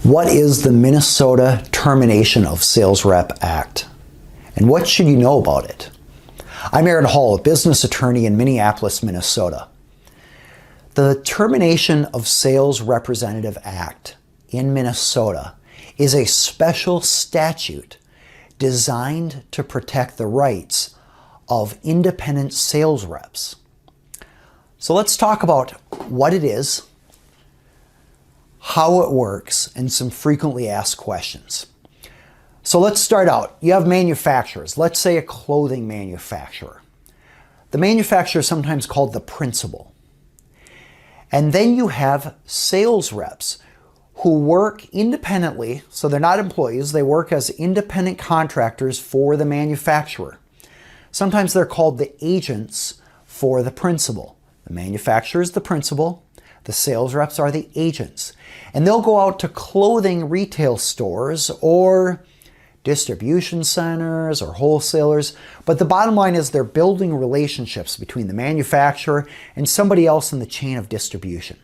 What is the Minnesota Termination of Sales Rep Act? And what should you know about it? I'm Aaron Hall, a business attorney in Minneapolis, Minnesota. The Termination of Sales Representative Act in Minnesota is a special statute designed to protect the rights of independent sales reps. So let's talk about what it is, how it works, and some frequently asked questions. So let's start out. You have manufacturers. Let's say a clothing manufacturer. The manufacturer is sometimes called the principal. And then you have sales reps who work independently, so they're not employees, they work as independent contractors for the manufacturer. Sometimes they're called the agents for the principal. The manufacturer is the principal, the sales reps are the agents. And they'll go out to clothing retail stores or distribution centers or wholesalers. But the bottom line is they're building relationships between the manufacturer and somebody else in the chain of distribution.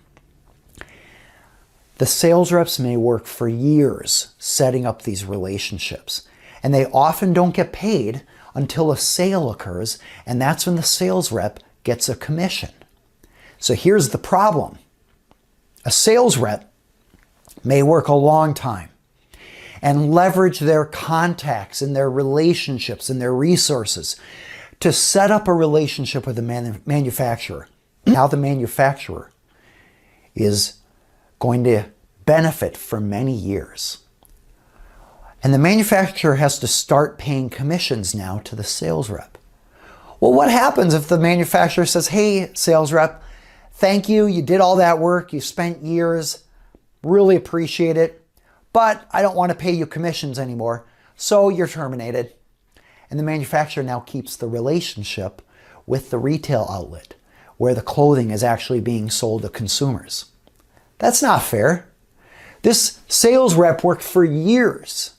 The sales reps may work for years setting up these relationships, and they often don't get paid until a sale occurs, and that's when the sales rep gets a commission. So here's the problem. A sales rep may work a long time and leverage their contacts and their relationships and their resources to set up a relationship with the manufacturer. Now the manufacturer is going to benefit for many years. And the manufacturer has to start paying commissions now to the sales rep. Well, what happens if the manufacturer says, hey, sales rep, thank you, you did all that work, you spent years, really appreciate it, but I don't want to pay you commissions anymore, so you're terminated. And the manufacturer now keeps the relationship with the retail outlet where the clothing is actually being sold to consumers. That's not fair. This sales rep worked for years.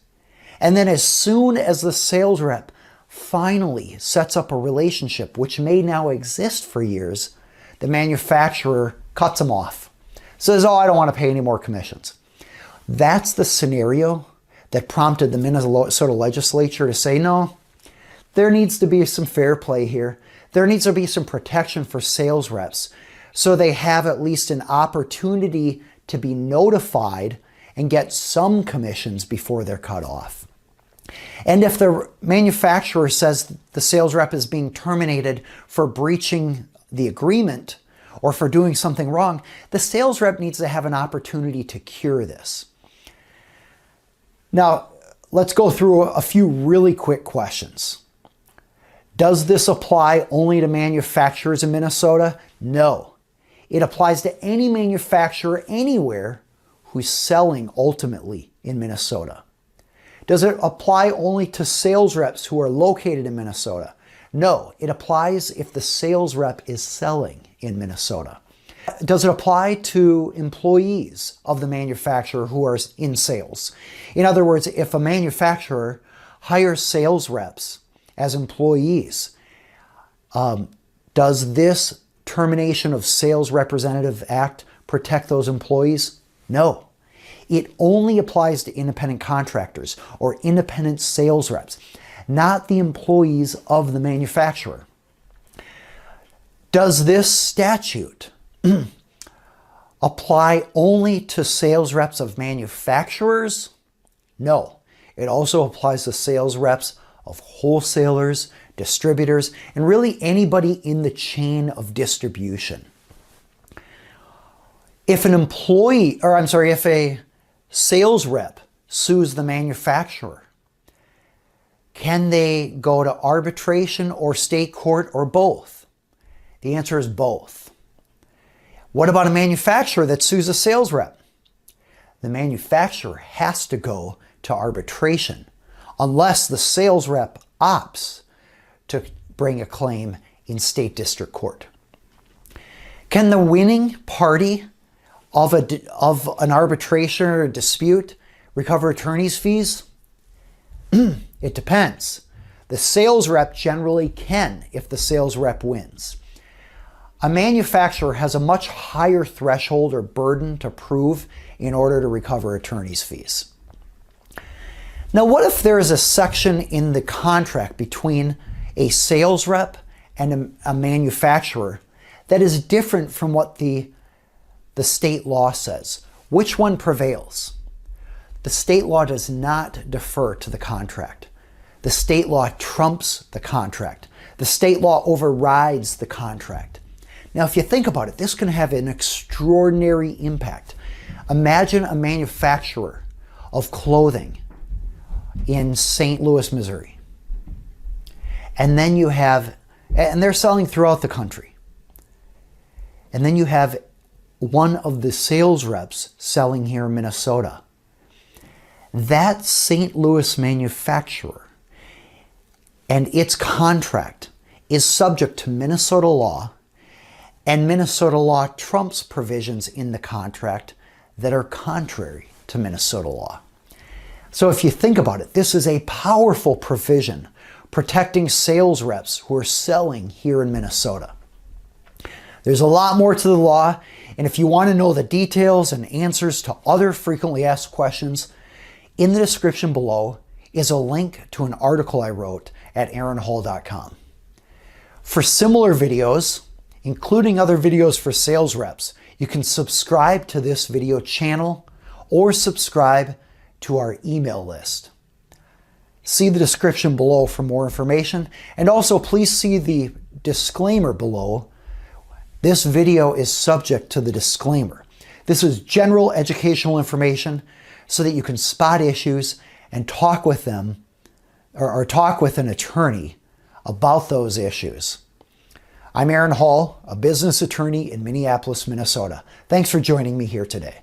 And then as soon as the sales rep finally sets up a relationship, which may now exist for years, the manufacturer cuts them off. Says, oh, I don't want to pay any more commissions. That's the scenario that prompted the Minnesota legislature to say, no, there needs to be some fair play here. There needs to be some protection for sales reps so they have at least an opportunity to be notified and get some commissions before they're cut off. And if the manufacturer says the sales rep is being terminated for breaching the agreement or for doing something wrong, the sales rep needs to have an opportunity to cure this. Now, let's go through a few really quick questions. Does this apply only to manufacturers in Minnesota? No. It applies to any manufacturer anywhere who's selling ultimately in Minnesota. Does it apply only to sales reps who are located in Minnesota? No, it applies if the sales rep is selling in Minnesota. Does it apply to employees of the manufacturer who are in sales? In other words, if a manufacturer hires sales reps as employees, does this Termination of Sales Representative Act protect those employees? No. It only applies to independent contractors or independent sales reps, not the employees of the manufacturer. Does this statute apply only to sales reps of manufacturers? No. It also applies to sales reps of wholesalers, distributors, and really anybody in the chain of distribution. If if a sales rep sues the manufacturer, can they go to arbitration or state court or both? The answer is both. What about a manufacturer that sues a sales rep? The manufacturer has to go to arbitration unless the sales rep opts to bring a claim in state district court. Can the winning party of an arbitration or a dispute recover attorney's fees? It depends. The sales rep generally can if the sales rep wins. A manufacturer has a much higher threshold or burden to prove in order to recover attorney's fees. Now, what if there is a section in the contract between a sales rep and a manufacturer that is different from what the state law says? Which one prevails? The state law does not defer to the contract. The state law trumps the contract. The state law overrides the contract. Now, if you think about it, this can have an extraordinary impact. Imagine a manufacturer of clothing in St. Louis, Missouri. And then you have, and they're selling throughout the country. And then you have one of the sales reps selling here in Minnesota. That St. Louis manufacturer and its contract is subject to Minnesota law, and Minnesota law trumps provisions in the contract that are contrary to Minnesota law. So if you think about it, this is a powerful provision protecting sales reps who are selling here in Minnesota. There's a lot more to the law, and if you want to know the details and answers to other frequently asked questions, in the description below is a link to an article I wrote at aaronhall.com. For similar videos, including other videos for sales reps, you can subscribe to this video channel or subscribe to our email list. See the description below for more information, and also please see the disclaimer below. This video is subject to the disclaimer. This is general educational information so that you can spot issues and talk with them or talk with an attorney about those issues. I'm Aaron Hall, a business attorney in Minneapolis, Minnesota. Thanks for joining me here today.